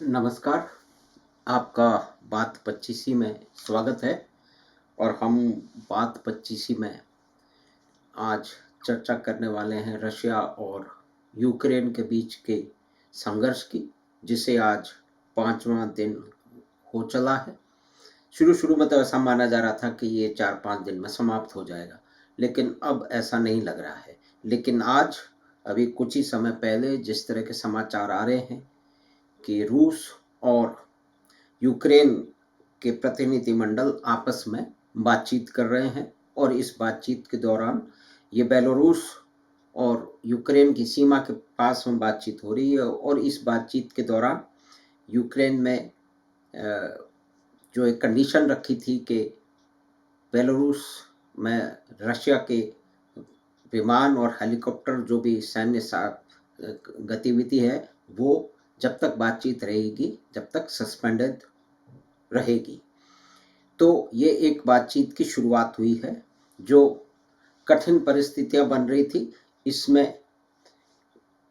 नमस्कार। आपका बात 25 में स्वागत है। और हम बात 25 में आज चर्चा करने वाले हैं रशिया और यूक्रेन के बीच के संघर्ष की, जिसे आज 5वां दिन हो चला है। शुरू-शुरू में तो ऐसा माना जा रहा था कि ये 4-5 दिन में समाप्त हो जाएगा, लेकिन अब ऐसा नहीं लग रहा है। लेकिन आज अभी कुछ ही समय पहले जिस तरह के समाचार आ रहे हैं कि रूस और यूक्रेन के प्रतिनिधिमंडल आपस में बातचीत कर रहे हैं, और इस बातचीत के दौरान ये बेलारूस और यूक्रेन की सीमा के पास में बातचीत हो रही है। और इस बातचीत के दौरान यूक्रेन में जो एक कंडीशन रखी थी कि बेलारूस में रशिया के विमान और हेलीकॉप्टर जो भी सैन्य गतिविधि है, वो जब तक बातचीत रहेगी जब तक सस्पेंडेड रहेगी। तो ये एक बातचीत की शुरुआत हुई है। जो कठिन परिस्थितियां बन रही थी, इसमें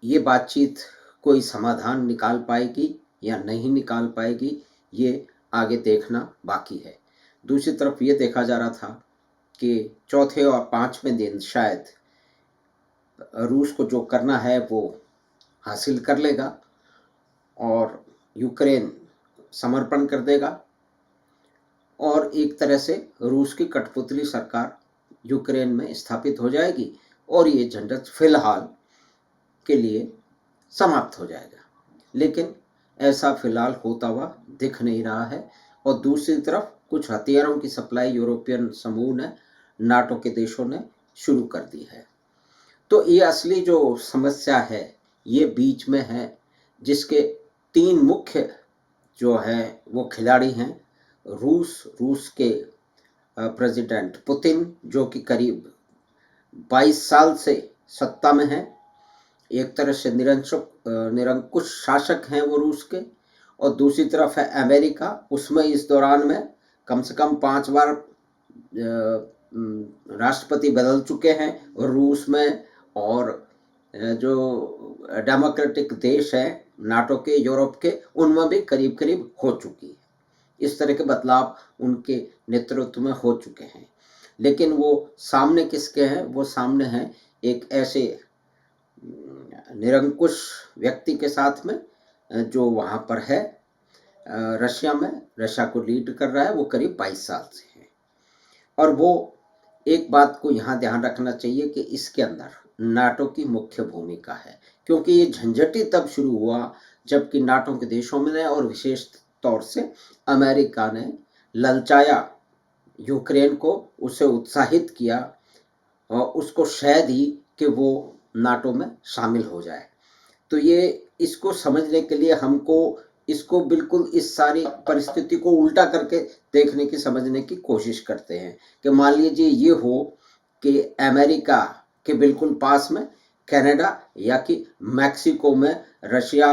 ये बातचीत कोई समाधान निकाल पाएगी या नहीं निकाल पाएगी, ये आगे देखना बाकी है। दूसरी तरफ ये देखा जा रहा था कि चौथे और 5वें दिन शायद रूस को जो करना है वो हासिल कर लेगा और यूक्रेन समर्पण कर देगा, और एक तरह से रूस की कठपुतली सरकार यूक्रेन में स्थापित हो जाएगी और ये झंझट फिलहाल के लिए समाप्त हो जाएगा। लेकिन ऐसा फिलहाल होता हुआ दिख नहीं रहा है। और दूसरी तरफ कुछ हथियारों की सप्लाई यूरोपियन समूह ने, नाटो के देशों ने शुरू कर दी है। तो ये असली जो समस्या है ये बीच में है, जिसके 3 मुख्य जो है वो खिलाड़ी हैं। रूस के प्रेसिडेंट पुतिन, जो कि करीब 22 साल से सत्ता में है, एक तरह से निरंकुश शासक हैं वो रूस के। और दूसरी तरफ है अमेरिका, उसमें इस दौरान में कम से कम 5 बार राष्ट्रपति बदल चुके हैं रूस में। और जो डेमोक्रेटिक देश हैं नाटो के, यूरोप के, उनमें भी करीब करीब हो चुकी है। इस तरह के बदलाव उनके नेतृत्व में हो चुके हैं। लेकिन वो सामने किसके हैं? वो सामने हैं एक ऐसे निरंकुश व्यक्ति के साथ में जो वहाँ पर है रशिया में, रशिया को लीड कर रहा है। वो करीब 22 साल से है। और वो एक बात को यहाँ ध्यान रखना चाहिए कि इसके अंदर नाटो की मुख्य भूमिका है, क्योंकि ये झंझट ही तब शुरू हुआ जबकि नाटो के देशों में और विशेष तौर से अमेरिका ने ललचाया यूक्रेन को, उसे उत्साहित किया और उसको शय दी कि वो नाटो में शामिल हो जाए। तो ये इसको समझने के लिए हमको इसको बिल्कुल इस सारी परिस्थिति को उल्टा करके देखने की, समझने की कोशिश करते हैं कि मान लीजिए ये हो कि अमेरिका के बिल्कुल पास में कनाडा या कि मैक्सिको में रशिया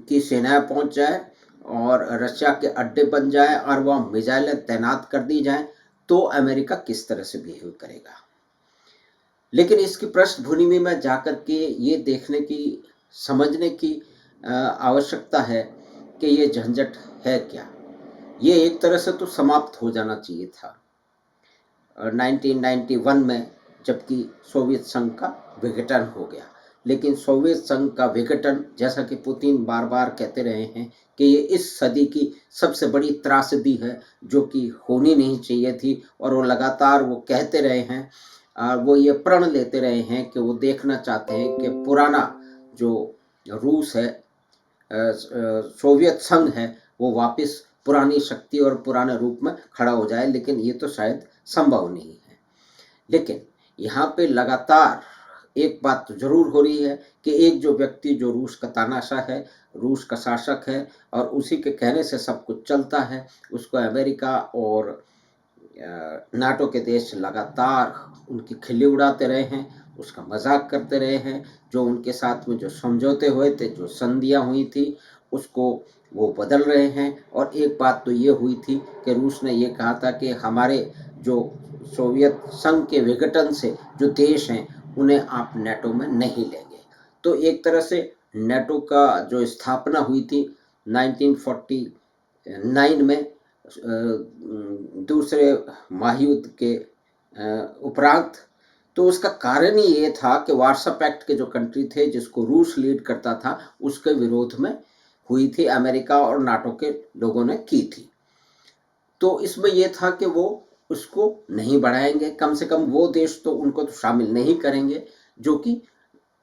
की सेनाएं पहुंच जाए और रशिया के अड्डे बन जाए और वह मिसाइलें तैनात कर दी जाएं, तो अमेरिका किस तरह से बिहेव करेगा। लेकिन इसकी पृष्ठभूमि में जाकर के ये देखने की, समझने की आवश्यकता है कि ये झंझट है क्या। ये एक तरह से तो समाप्त हो जाना चाहिए था 1991 में, जबकि सोवियत संघ का विघटन हो गया। लेकिन सोवियत संघ का विघटन, जैसा कि पुतिन बार बार कहते रहे हैं कि ये इस सदी की सबसे बड़ी त्रासदी है जो कि होनी नहीं चाहिए थी, और वो लगातार वो कहते रहे हैं, वो ये प्रण लेते रहे हैं कि वो देखना चाहते हैं कि पुराना जो रूस है, सोवियत संघ है, वो वापस पुरानी शक्ति और पुराने रूप में खड़ा हो जाए। लेकिन ये तो शायद संभव नहीं है। लेकिन यहाँ पे लगातार एक बात तो जरूर हो रही है कि एक जो व्यक्ति जो रूस का तानाशाह है, रूस का शासक है और उसी के कहने से सब कुछ चलता है, उसको अमेरिका और नाटो के देश लगातार उनकी खिल्ली उड़ाते रहे हैं, उसका मजाक करते रहे हैं। जो उनके साथ में जो समझौते हुए थे, जो संधियां हुई थी, उसको वो बदल रहे हैं। और एक बात तो ये हुई थी कि रूस ने ये कहा था कि हमारे जो सोवियत संघ के विघटन से जो देश हैं उन्हें आप नाटो में नहीं लेंगे। तो एक तरह से नाटो का जो स्थापना हुई थी 1949 में दूसरे महायुद्ध के उपरांत। तो उसका कारण ही ये था कि वार्सा पैक्ट के जो कंट्री थे जिसको रूस लीड करता था, उसके विरोध में हुई थी, अमेरिका और नाटो के लोगों ने की थी। तो इसमें यह था कि वो उसको नहीं बढ़ाएंगे, कम से कम वो देश तो उनको तो शामिल नहीं करेंगे जो कि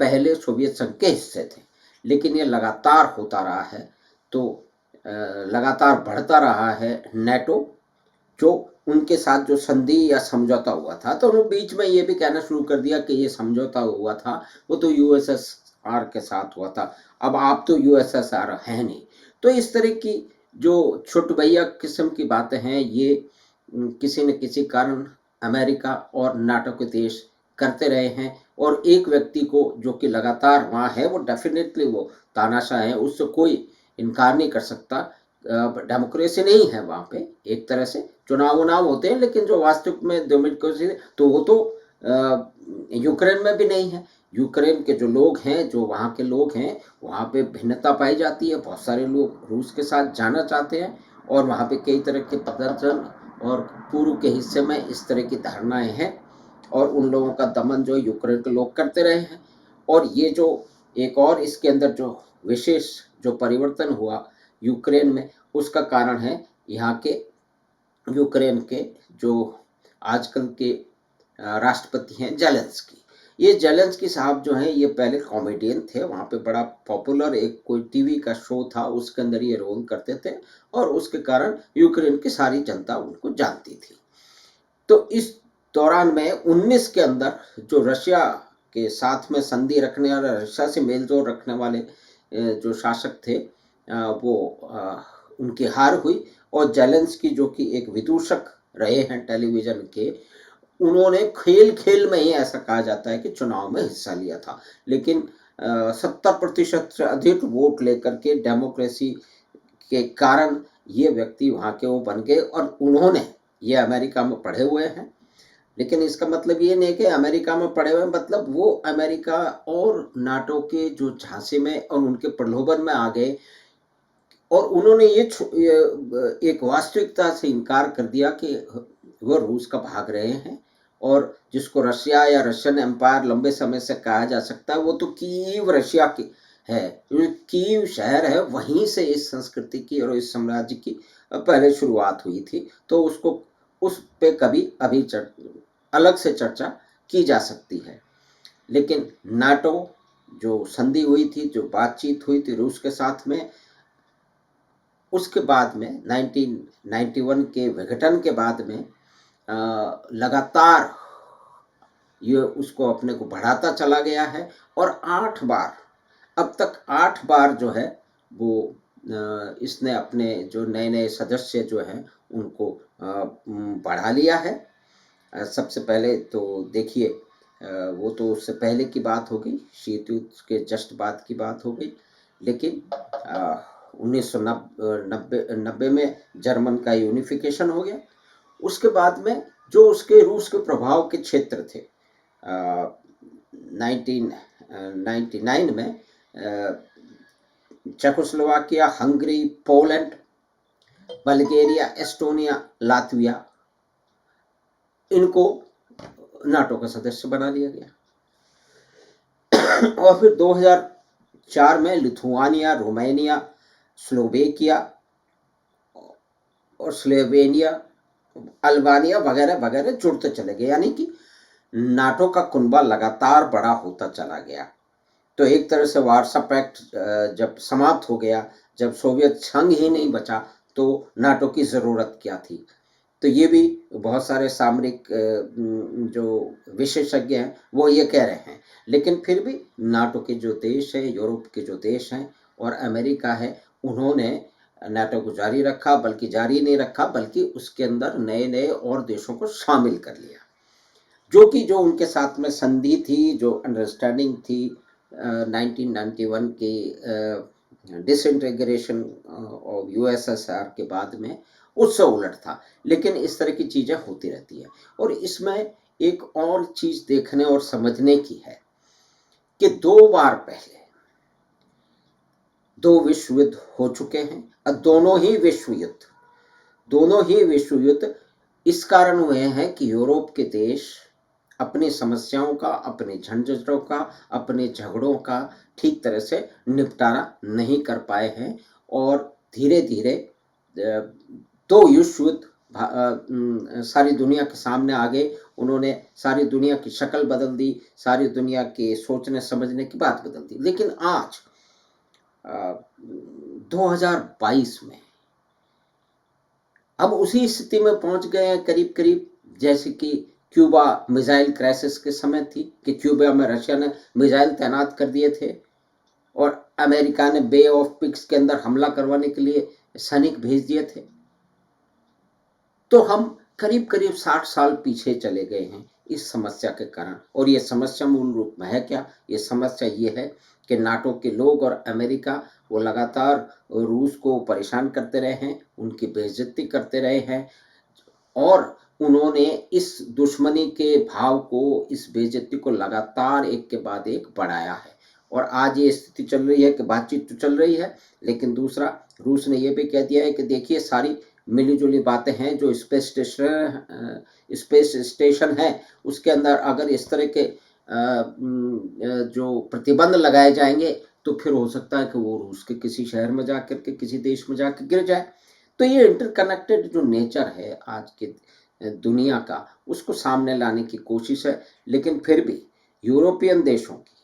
पहले सोवियत संघ के हिस्से थे। लेकिन ये लगातार होता रहा है, तो लगातार बढ़ता रहा है नेटो, जो उनके साथ जो संधि या समझौता हुआ था। तो उन्होंने बीच में ये भी कहना शुरू कर दिया कि ये समझौता हुआ था वो तो यूएसएसआर के साथ हुआ था, अब आप तो यूएसएसआर है नहीं। तो इस तरह की जो छोट भैया किस्म की बातें हैं, ये किसी न किसी कारण अमेरिका और नाटो के देश करते रहे हैं। और एक व्यक्ति को जो कि लगातार वहाँ है, वो डेफिनेटली वो तानाशाह है, उससे कोई इनकार नहीं कर सकता। डेमोक्रेसी नहीं है वहाँ पे, एक तरह से चुनाव होते हैं, लेकिन जो वास्तविक में डेमोक्रेसी तो वो तो यूक्रेन में भी नहीं है। यूक्रेन के जो लोग हैं, जो वहाँ के लोग हैं, वहाँ पे भिन्नता पाई जाती है। बहुत सारे लोग रूस के साथ जाना चाहते हैं और वहाँ पे कई तरह के प्रदर्शन और पूर्व के हिस्से में इस तरह की धारणाएं हैं और उन लोगों का दमन जो यूक्रेन के लोग करते रहे हैं। और ये जो एक और इसके अंदर जो विशेष जो परिवर्तन हुआ यूक्रेन में, उसका कारण है यहाँ के यूक्रेन के जो आजकल के राष्ट्रपति हैं जेलेंस्की। ये जेलेंस्की साहब जो हैं, ये पहले कॉमेडियन थे, वहाँ पे बड़ा पॉपुलर एक कोई टीवी का शो था, उसके अंदर ये रोल करते थे और उसके कारण यूक्रेन की सारी जनता उनको जानती थी। तो इस दौरान में 19 के अंदर जो रशिया के साथ में संधि रखने और रशिया से मेलजोल रखने वाले जो शासक थे, वो उनकी हार हुई और जेलेंस्की जो कि एक विदूषक रहे हैं टेलीविजन के, उन्होंने खेल खेल में ही ऐसा कहा जाता है कि चुनाव में हिस्सा लिया था। लेकिन 70% से अधिक वोट लेकर के डेमोक्रेसी के कारण ये व्यक्ति वहाँ के वो बन गए। और उन्होंने, ये अमेरिका में पढ़े हुए हैं, लेकिन इसका मतलब ये नहीं कि अमेरिका में पढ़े हुए मतलब वो अमेरिका और नाटो के जो झांसे में और उनके प्रलोभन में आ गए और उन्होंने ये एक वास्तविकता से इनकार कर दिया कि वो रूस का भाग रहे हैं। और जिसको रशिया या रशियन एम्पायर लंबे समय से कहा जा सकता है, वो तो कीव रशिया की है, कीव शहर है, वहीं से इस संस्कृति की और इस साम्राज्य की पहले शुरुआत हुई थी। तो उसको उस पे कभी अभी अलग से चर्चा की जा सकती है। लेकिन नाटो जो संधि हुई थी, जो बातचीत हुई थी रूस के साथ में, उसके बाद में 1991 के विघटन के बाद में लगातार ये उसको अपने को बढ़ाता चला गया है और 8 बार, अब तक 8 बार जो है वो इसने अपने जो नए नए सदस्य जो हैं उनको बढ़ा लिया है। सबसे पहले तो देखिए, वो तो उससे पहले की बात हो गई, शीत युद्ध के जस्ट बाद की बात हो गई। लेकिन 1990 में जर्मन का यूनिफिकेशन हो गया। उसके बाद में जो उसके रूस के प्रभाव के क्षेत्र थे, 1999 में Czechoslovakia, Hungary, Poland, Bulgaria, Estonia, Latvia, इनको नाटो का सदस्य बना लिया गया। और फिर 2004 में लिथुआनिया, रोमानिया, स्लोवेकिया और स्लोवेनिया, अल्बानिया वगैरह वगैरह जुड़ते चले गए, यानी कि नाटो का कुनबा लगातार बड़ा होता चला गया। तो एक तरह से वार्सा पैक्ट जब समाप्त हो गया, जब सोवियत संघ ही नहीं बचा, तो नाटो की ज़रूरत क्या थी। तो ये भी बहुत सारे सामरिक जो विशेषज्ञ हैं वो ये कह रहे हैं। लेकिन फिर भी नाटो के जो देश हैं, यूरोप के जो देश हैं और अमेरिका है, उन्होंने नाटो को जारी रखा, बल्कि जारी नहीं रखा, बल्कि उसके अंदर नए नए और देशों को शामिल कर लिया, जो कि जो उनके साथ में संधि थी, जो अंडरस्टैंडिंग थी 1991 की डिसइंटीग्रेशन ऑफ यूएसएसआर के बाद में, उससे उलट था। लेकिन इस तरह की चीज़ें होती रहती है। और इसमें एक और चीज़ देखने और समझने की है कि 2 बार पहले दो विश्व युद्ध हो चुके हैं और दोनों ही विश्व युद्ध इस कारण हुए हैं कि यूरोप के देश अपनी समस्याओं का, अपने झंझटों का, अपने झगड़ों का ठीक तरह से निपटारा नहीं कर पाए हैं और धीरे धीरे दो विश्व युद्ध सारी दुनिया के सामने आ गए। उन्होंने सारी दुनिया की शक्ल बदल दी, सारी दुनिया के सोचने समझने की बात बदल दी। लेकिन आज 2022 में अब उसी स्थिति में पहुंच गए हैं करीब करीब जैसे कि क्यूबा मिसाइल क्राइसिस के समय थी कि क्यूबा में रशिया ने मिसाइल तैनात कर दिए थे और अमेरिका ने बे ऑफ पिग्स के अंदर हमला करवाने के लिए सैनिक भेज दिए थे। तो हम करीब करीब 60 साल पीछे चले गए हैं इस समस्या के कारण। और ये समस्या मूल रूप में है क्या? ये समस्या ये है कि नाटो के लोग और अमेरिका वो लगातार रूस को परेशान करते रहे हैं, उनकी बेइज्जती करते रहे हैं और उन्होंने इस दुश्मनी के भाव को, इस बेइज्जती को लगातार एक के बाद एक बढ़ाया है। और आज ये स्थिति चल रही है कि बातचीत तो चल रही है, लेकिन दूसरा रूस ने ये भी कह दिया है कि देखिए सारी मिली जुली बातें हैं, जो स्पेस स्टेशन है उसके अंदर अगर इस तरह के जो प्रतिबंध लगाए जाएंगे तो फिर हो सकता है कि वो रूस के किसी शहर में जाकर के, किसी देश में जाकर गिर जाए। तो ये इंटरकनेक्टेड जो नेचर है आज के दुनिया का, उसको सामने लाने की कोशिश है। लेकिन फिर भी यूरोपियन देशों की,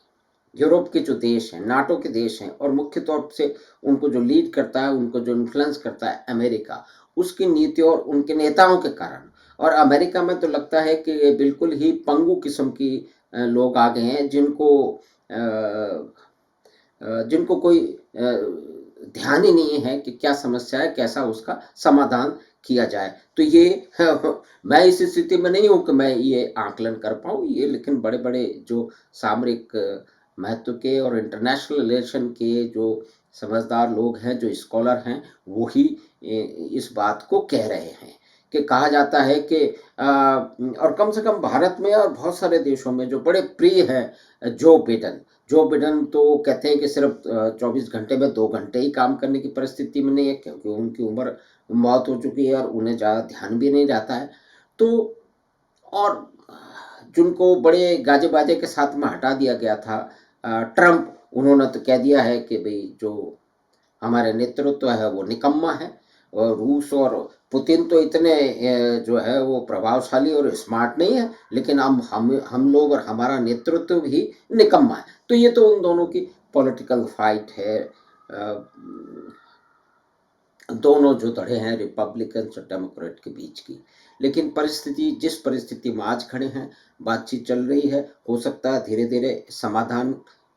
यूरोप के जो देश हैं, नाटो के देश हैं और मुख्य तौर से उनको जो लीड करता है, उनको जो इन्फ्लुएंस करता है अमेरिका, उसकी नीतियों और उनके नेताओं के कारण। और अमेरिका में तो लगता है कि ये बिल्कुल ही पंगु किस्म की लोग आ गए हैं जिनको कोई ध्यान ही नहीं है कि क्या समस्या है, कैसा उसका समाधान किया जाए। तो ये मैं इस स्थिति में नहीं हूँ कि मैं ये आकलन कर पाऊँ ये, लेकिन बड़े बड़े जो सामरिक महत्व के और इंटरनेशनल रिलेशन के जो समझदार लोग हैं, जो स्कॉलर हैं, वो ही इस बात को कह रहे हैं कि कहा जाता है कि और कम से कम भारत में और बहुत सारे देशों में जो बड़े प्रिय हैं जो बिडेन तो कहते हैं कि सिर्फ 24 घंटे में 2 घंटे ही काम करने की परिस्थिति में नहीं है, क्योंकि उनकी उम्र मौत हो चुकी है और उन्हें ज़्यादा ध्यान भी नहीं जाता है। तो और जिनको बड़े गाजे बाजे के साथ में हटा दिया गया था, ट्रंप, उन्होंने तो कह दिया है कि भाई जो हमारे नेतृत्व है वो निकम्मा है और रूस और पुतिन तो इतने जो है वो प्रभावशाली और स्मार्ट नहीं है, लेकिन हम लोग और हमारा नेतृत्व भी निकम्मा है। तो ये तो उन दोनों की पॉलिटिकल फाइट है, दोनों जो धड़े हैं रिपब्लिकन और डेमोक्रेट के बीच की। लेकिन परिस्थिति जिस परिस्थिति में आज खड़े हैं, बातचीत चल रही है, हो सकता है धीरे धीरे समाधान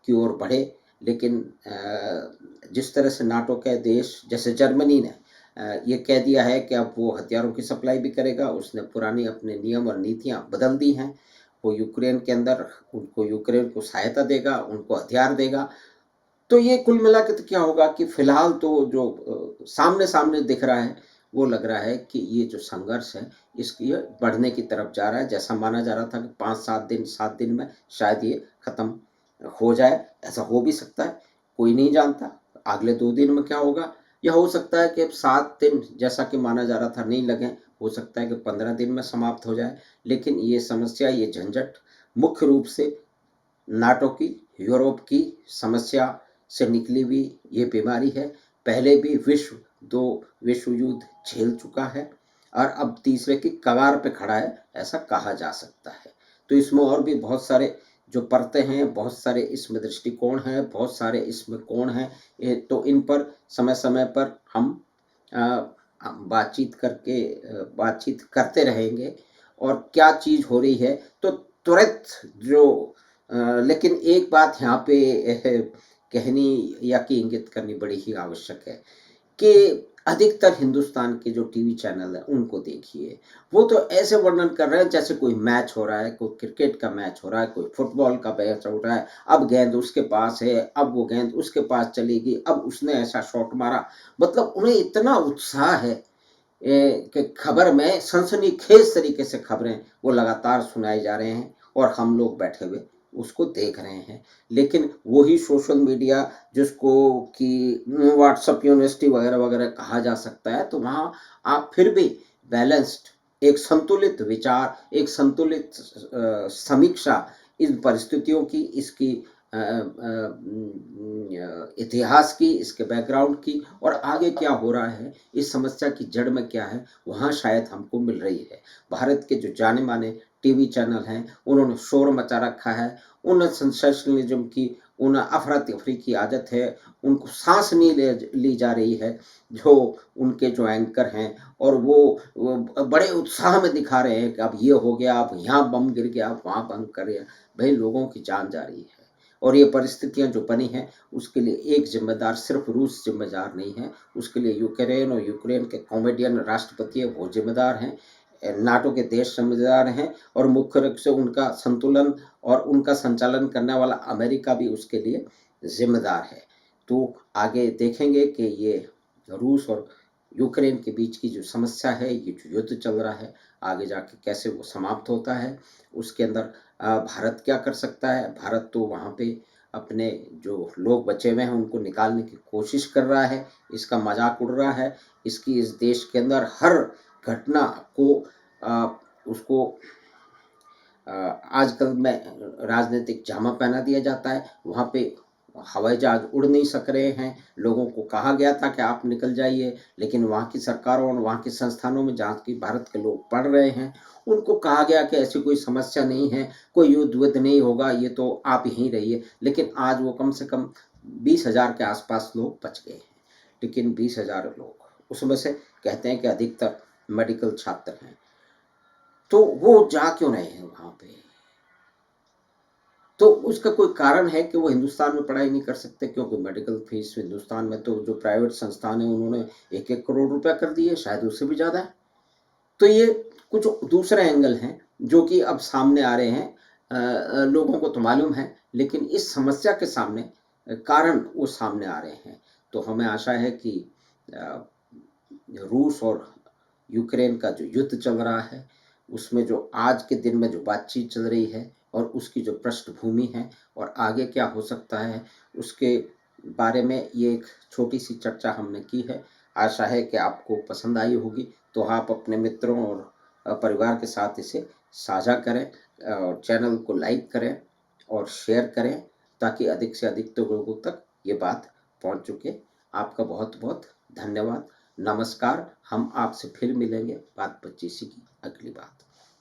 की ओर बढ़े। लेकिन जिस तरह से नाटो के देश जैसे जर्मनी ने ये कह दिया है कि अब वो हथियारों की सप्लाई भी करेगा, उसने पुरानी अपने नियम और नीतियां बदल दी हैं, वो यूक्रेन के अंदर उनको यूक्रेन को सहायता देगा, उनको हथियार देगा। तो ये कुल मिला के तो क्या होगा कि फिलहाल तो जो सामने सामने दिख रहा है वो लग रहा है कि ये जो संघर्ष है इसकी बढ़ने की तरफ जा रहा है। जैसा माना जा रहा था कि 7 दिन में शायद ये खत्म हो जाए, ऐसा हो भी सकता है, कोई नहीं जानता अगले 2 दिन में क्या होगा। या हो सकता है कि अब 7 दिन जैसा कि माना जा रहा था नहीं लगे, हो सकता है कि 15 दिन में समाप्त हो जाए। लेकिन ये समस्या, ये झंझट मुख्य रूप से नाटो की, यूरोप की समस्या से निकली हुई ये बीमारी है। पहले भी दो विश्व युद्ध झेल चुका है और अब तीसरे की कगार पे खड़ा है, ऐसा कहा जा सकता है। तो इसमें और भी बहुत सारे जो परतें हैं, बहुत सारे इसमें दृष्टिकोण हैं, बहुत सारे इसमें कोण हैं। तो इन पर समय समय पर हम बातचीत करते रहेंगे और क्या चीज़ हो रही है तो तुरंत लेकिन एक बात यहाँ पे कहनी या कि इंगित करनी बड़ी ही आवश्यक है कि अधिकतर हिंदुस्तान के जो टीवी चैनल है उनको देखिए, वो तो ऐसे वर्णन कर रहे हैं जैसे कोई मैच हो रहा है, कोई क्रिकेट का मैच हो रहा है, कोई फुटबॉल का मैच हो रहा है, अब गेंद उसके पास है, अब वो गेंद उसके पास चलेगी, अब उसने ऐसा शॉट मारा। मतलब उन्हें इतना उत्साह है कि खबर में सनसनीखेज तरीके से खबरें वो लगातार सुनाए जा रहे हैं और हम लोग बैठे हुए उसको देख रहे हैं। लेकिन वही सोशल मीडिया जिसको कि व्हाट्सएप यूनिवर्सिटी वगैरह वगैरह कहा जा सकता है, तो वहाँ आप फिर भी बैलेंस्ड, एक संतुलित विचार, एक संतुलित समीक्षा इन परिस्थितियों की, इसकी इतिहास की, इसके बैकग्राउंड की और आगे क्या हो रहा है, इस समस्या की जड़ में क्या है, वहाँ शायद हमको मिल रही है। भारत के जो जाने माने टीवी चैनल हैं, उन्होंने शोर मचा रखा है। उन सेंसेशनलिज्म की, उन अफरा तफरी की आदत है, उनको सांस नहीं ली जा रही है, जो उनके जो एंकर हैं, और वो बड़े उत्साह में दिखा रहे हैं कि अब ये हो गया, अब यहाँ बम गिर गया, अब वहाँ बम कर गया। भाई, लोगों की जान जा रही है और ये परिस्थितियां जो बनी हैं, उसके लिए एक जिम्मेदार सिर्फ रूस जिम्मेदार नहीं है, उसके लिए यूक्रेन और यूक्रेन के कॉमेडियन राष्ट्रपति है, वो जिम्मेदार हैं, नाटो के देश जिम्मेदार हैं, और मुख्य रूप से उनका संतुलन और उनका संचालन करने वाला अमेरिका भी उसके लिए जिम्मेदार है। तो आगे देखेंगे कि ये रूस और यूक्रेन के बीच की जो समस्या है, ये जो युद्ध चल रहा है, आगे जाके कैसे वो समाप्त होता है, उसके अंदर भारत क्या कर सकता है। भारत तो वहाँ पे अपने जो लोग बचे हुए हैं उनको निकालने की कोशिश कर रहा है, इसका मजाक उड़ रहा है, इसकी इस देश के अंदर हर घटना को उसको आजकल में राजनीतिक जामा पहना दिया जाता है। वहाँ पे हवाई जहाज उड़ नहीं सक रहे हैं, लोगों को कहा गया था कि आप निकल जाइए, लेकिन वहाँ की सरकारों और वहाँ के संस्थानों में जहाँ की भारत के लोग पढ़ रहे हैं, उनको कहा गया कि ऐसी कोई समस्या नहीं है, कोई युद्ध नहीं होगा, ये तो आप यहीं रहिए। लेकिन आज वो कम से कम 20,000 के आसपास लोग बच गए हैं। लेकिन 20,000 लोग, उसमें से कहते हैं कि अधिकतर मेडिकल छात्र हैं, तो वो जा क्यों रहे हैं वहाँ पे? तो उसका कोई कारण है कि वो हिंदुस्तान में पढ़ाई नहीं कर सकते, क्योंकि मेडिकल फीस हिंदुस्तान में तो जो प्राइवेट संस्थान है उन्होंने 1-1 करोड़ रुपया कर दिए, शायद उससे भी ज़्यादा है। तो ये कुछ दूसरे एंगल हैं जो कि अब सामने आ रहे हैं। लोगों को तो मालूम है, लेकिन इस समस्या के सामने कारण वो सामने आ रहे हैं। तो हमें आशा है कि रूस और यूक्रेन का जो युद्ध चल रहा है, उसमें जो आज के दिन में जो बातचीत चल रही है और उसकी जो पृष्ठभूमि है और आगे क्या हो सकता है, उसके बारे में ये एक छोटी सी चर्चा हमने की है। आशा है कि आपको पसंद आई होगी, तो आप अपने मित्रों और परिवार के साथ इसे साझा करें, और चैनल को लाइक करें और शेयर करें, ताकि अधिक से अधिक तो लोगों तक ये बात पहुंच चुके। आपका बहुत बहुत धन्यवाद। नमस्कार। हम आपसे फिर मिलेंगे बात 25 की अगली बात।